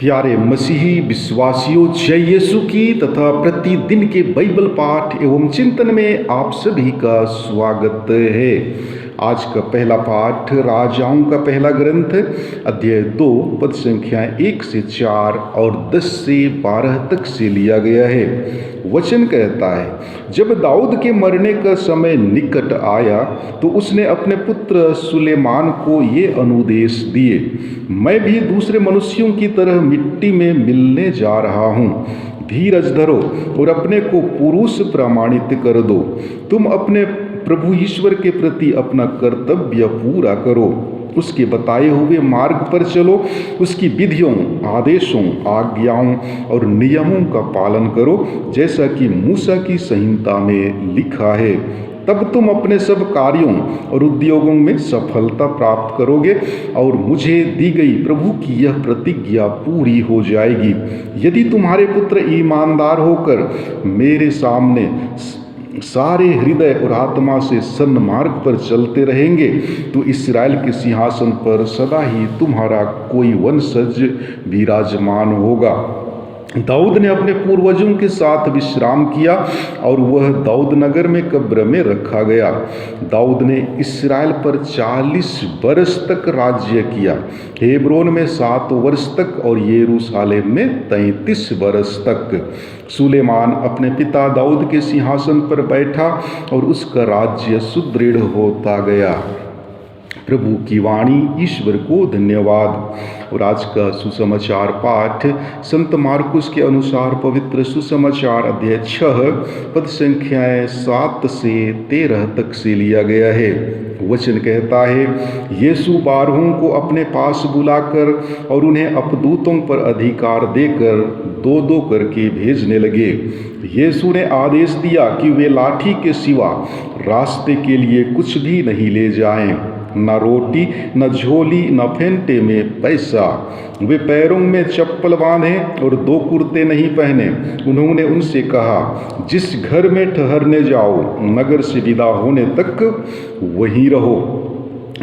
प्यारे मसीही विश्वासियों, जय यीशु की तथा प्रतिदिन के बाइबल पाठ एवं चिंतन में आप सभी का स्वागत है। आज का पहला पाठ राजाओं का पहला ग्रंथ अध्याय 2 पद संख्या 1 से 4 और 10 से 12 तक से लिया गया है। वचन कहता है, जब दाऊद के मरने का समय निकट आया तो उसने अपने पुत्र सुलेमान को ये अनुदेश दिए, मैं भी दूसरे मनुष्यों की तरह मिट्टी में मिलने जा रहा हूँ। धीरज धरो और अपने को पुरुष प्रमाणित कर दो। तुम अपने प्रभु ईश्वर के प्रति अपना कर्तव्य पूरा करो, उसके बताए हुए मार्ग पर चलो, उसकी विधियों, आदेशों, आज्ञाओं और नियमों का पालन करो, जैसा कि मूसा की संहिता में लिखा है। तब तुम अपने सब कार्यों और उद्योगों में सफलता प्राप्त करोगे और मुझे दी गई प्रभु की यह प्रतिज्ञा पूरी हो जाएगी। यदि तुम्हारे पुत्र ईमानदार होकर मेरे सामने सारे हृदय और आत्मा से सन्मार्ग पर चलते रहेंगे तो इस्राएल के सिंहासन पर सदा ही तुम्हारा कोई वंशज विराजमान होगा। दाऊद ने अपने पूर्वजों के साथ विश्राम किया और वह दाऊद नगर में कब्र में रखा गया। दाऊद ने इस्राएल पर 40 वर्ष तक राज्य किया, हेब्रोन में 7 वर्ष तक और यरूशलेम में 33 वर्ष तक। सुलेमान अपने पिता दाऊद के सिंहासन पर बैठा और उसका राज्य सुदृढ़ होता गया। प्रभु की वाणी, ईश्वर को धन्यवाद। और आज का सुसमाचार पाठ संत मार्कुस के अनुसार पवित्र सुसमाचार अध्याय 6 पद संख्याएं 7 से 13 तक से लिया गया है। वचन कहता है, यीशु 12 को अपने पास बुलाकर और उन्हें अपदूतों पर अधिकार देकर 2-2 करके भेजने लगे। यीशु ने आदेश दिया कि वे लाठी के सिवा रास्ते के लिए कुछ भी नहीं ले जाएं, न रोटी, न झोली, न फेंटे में पैसा। वे पैरों में चप्पल बांधे और 2 कुर्ते नहीं पहने। उन्होंने उनसे कहा, जिस घर में ठहरने जाओ, नगर से विदा होने तक वहीं रहो।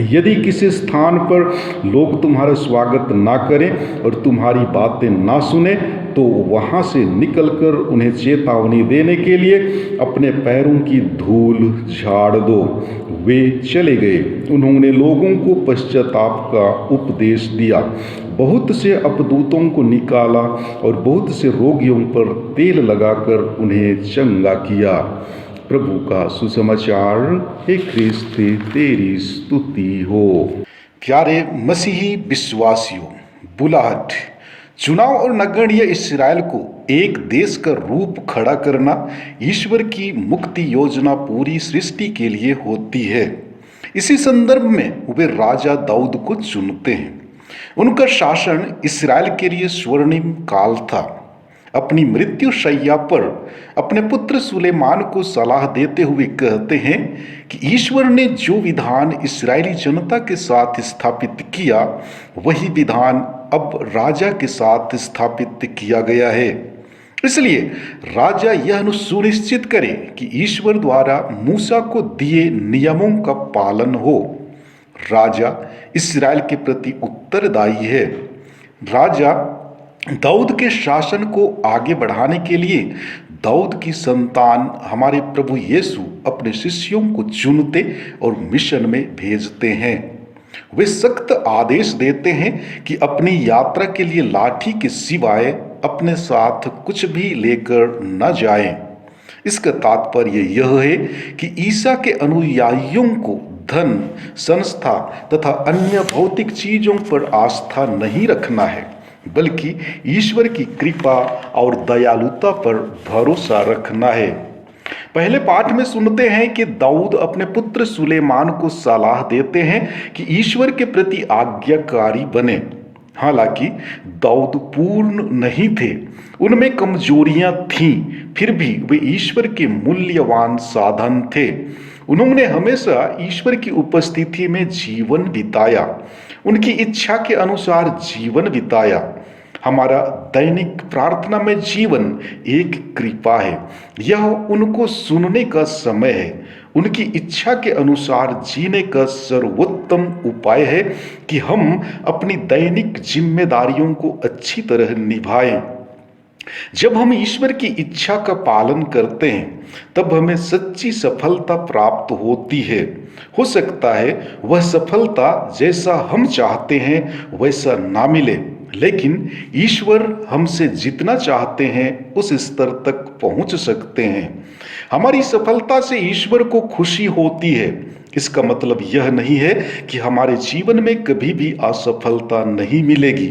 यदि किसी स्थान पर लोग तुम्हारा स्वागत ना करें और तुम्हारी बातें ना सुने तो वहाँ से निकलकर उन्हें चेतावनी देने के लिए अपने पैरों की धूल झाड़ दो। वे चले गए। उन्होंने लोगों को पश्चाताप का उपदेश दिया, बहुत से अपदूतों को निकाला और बहुत से रोगियों पर तेल लगाकर उन्हें चंगा किया। प्रभु का सुसमाचार। हे ख्रिस्त, तेरी स्तुति हो। प्यारे मसीही विश्वासियों, बुलाहट, चुनाव और नगण्य इस्राएल को एक देश का रूप खड़ा करना ईश्वर की मुक्ति योजना पूरी सृष्टि के लिए होती है। इसी संदर्भ में वे राजा दाऊद को चुनते हैं। उनका शासन इस्राएल के लिए स्वर्णिम काल था। अपनी मृत्यु शैया पर अपने पुत्र सुलेमान को सलाह देते हुए कहते हैं कि ईश्वर ने जो विधान इस्राएली जनता के साथ स्थापित किया, वही विधान अब राजा के साथ स्थापित किया गया है। इसलिए राजा यह सुनिश्चित करे कि ईश्वर द्वारा मूसा को दिए नियमों का पालन हो। राजा इस्राएल के प्रति उत्तरदायी है। राजा दाऊद के शासन को आगे बढ़ाने के लिए दाऊद की संतान हमारे प्रभु यीशु अपने शिष्यों को चुनते और मिशन में भेजते हैं। वे सख्त आदेश देते हैं कि अपनी यात्रा के लिए लाठी के सिवाय अपने साथ कुछ भी लेकर न जाएं। इसका तात्पर्य यह है कि ईसा के अनुयायियों को धन, संस्था तथा अन्य भौतिक चीजों पर आस्था नहीं रखना है, बल्कि ईश्वर की कृपा और दयालुता पर भरोसा रखना है। पहले पाठ में सुनते हैं कि दाऊद अपने पुत्र सुलेमान को सलाह देते हैं कि ईश्वर के प्रति आज्ञाकारी बने। हालांकि दाऊद पूर्ण नहीं थे, उनमें कमजोरियां थीं, फिर भी वे ईश्वर के मूल्यवान साधन थे। उन्होंने हमेशा ईश्वर की उपस्थिति में जीवन बिताया, उनकी इच्छा के अनुसार जीवन बिताया। हमारा दैनिक प्रार्थना में जीवन एक कृपा है। यह उनको सुनने का समय है, उनकी इच्छा के अनुसार जीने का सर्वोत्तम उपाय है कि हम अपनी दैनिक जिम्मेदारियों को अच्छी तरह निभाएं। जब हम ईश्वर की इच्छा का पालन करते हैं तब हमें सच्ची सफलता प्राप्त होती है। हो सकता है वह सफलता जैसा हम चाहते हैं वैसा ना मिले, लेकिन ईश्वर हमसे जितना चाहते हैं उस स्तर तक पहुंच सकते हैं। हमारी सफलता से ईश्वर को खुशी होती है। इसका मतलब यह नहीं है कि हमारे जीवन में कभी भी असफलता नहीं मिलेगी,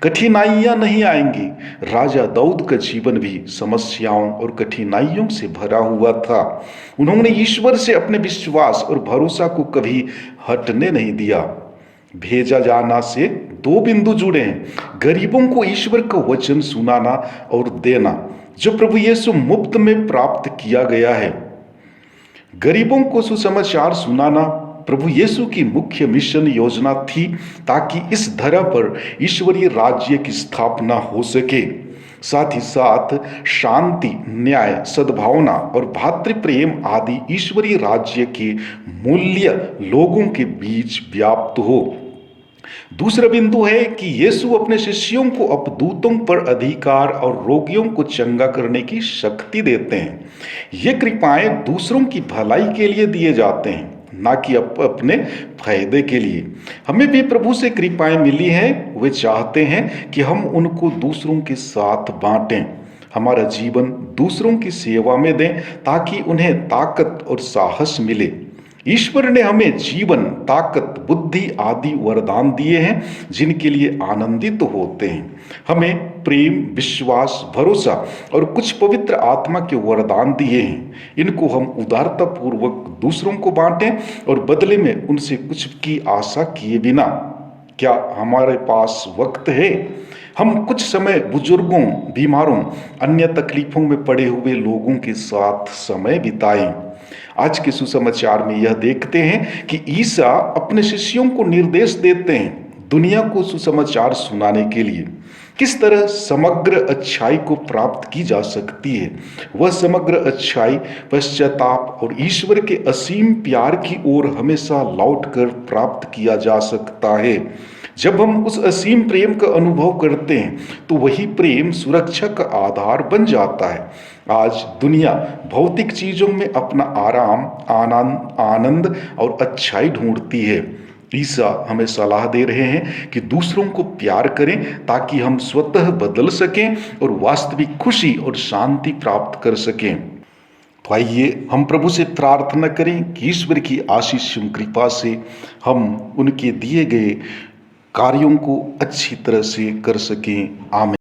कठिनाइयां नहीं आएंगी। राजा दाऊद का जीवन भी समस्याओं और कठिनाइयों से भरा हुआ था। उन्होंने ईश्वर से अपने विश्वास और भरोसा को कभी हटने नहीं दिया। भेजा जाना से दो बिंदु जुड़े हैं, गरीबों को ईश्वर का वचन सुनाना और देना, जो प्रभु यीशु मुफ्त में प्राप्त किया गया है। गरीबों को सुसमाचार सुनाना प्रभु यीशु की मुख्य मिशन योजना थी, ताकि इस धरा पर ईश्वरीय राज्य की स्थापना हो सके। साथ ही साथ शांति, न्याय, सद्भावना और भातृप्रेम आदि ईश्वरीय राज्य के मूल्य लोगों के बीच व्याप्त हो। दूसरा बिंदु है कि यीशु अपने शिष्यों को अपदूतों पर अधिकार और रोगियों को चंगा करने की शक्ति देते हैं। ये कृपाएं दूसरों की भलाई के लिए दिए जाते हैं, ना कि अपने फायदे के लिए। हमें भी प्रभु से कृपाएं मिली हैं, वे चाहते हैं कि हम उनको दूसरों के साथ बांटें, हमारा जीवन दूसरों की सेवा में दें, ताकि उन्हें ताकत और साहस मिले। ईश्वर ने हमें जीवन, ताकत, बुद्धि आदि वरदान दिए हैं जिनके लिए आनंदित होते हैं। हमें प्रेम, विश्वास, भरोसा और कुछ पवित्र आत्मा के वरदान दिए हैं। इनको हम उदारता पूर्वक दूसरों को बांटें और बदले में उनसे कुछ की आशा किए बिना। क्या हमारे पास वक्त है? हम कुछ समय बुजुर्गों, बीमारों, अन्य तकलीफों में पड़े हुए लोगों के साथ समय बिताएं। आज के सुसमाचार में यह देखते हैं कि ईसा अपने शिष्यों को निर्देश देते हैं दुनिया को सुसमाचार सुनाने के लिए। किस तरह समग्र अच्छाई को प्राप्त की जा सकती है? वह समग्र अच्छाई पश्चाताप और ईश्वर के असीम प्यार की ओर हमेशा लौटकर प्राप्त किया जा सकता है। जब हम उस असीम प्रेम का अनुभव करते हैं तो वही प्रेम सुरक्षा का आधार बन जाता है। आज दुनिया भौतिक चीजों में अपना आराम, आनंद और अच्छाई ढूंढती है। ईसा हमें सलाह दे रहे हैं कि दूसरों को प्यार करें, ताकि हम स्वतः बदल सकें और वास्तविक खुशी और शांति प्राप्त कर सकें। तो आइए हम प्रभु से प्रार्थना करें कि ईश्वर की आशीष कृपा से हम उनके दिए गए कार्यों को अच्छी तरह से कर सकें। आमीन।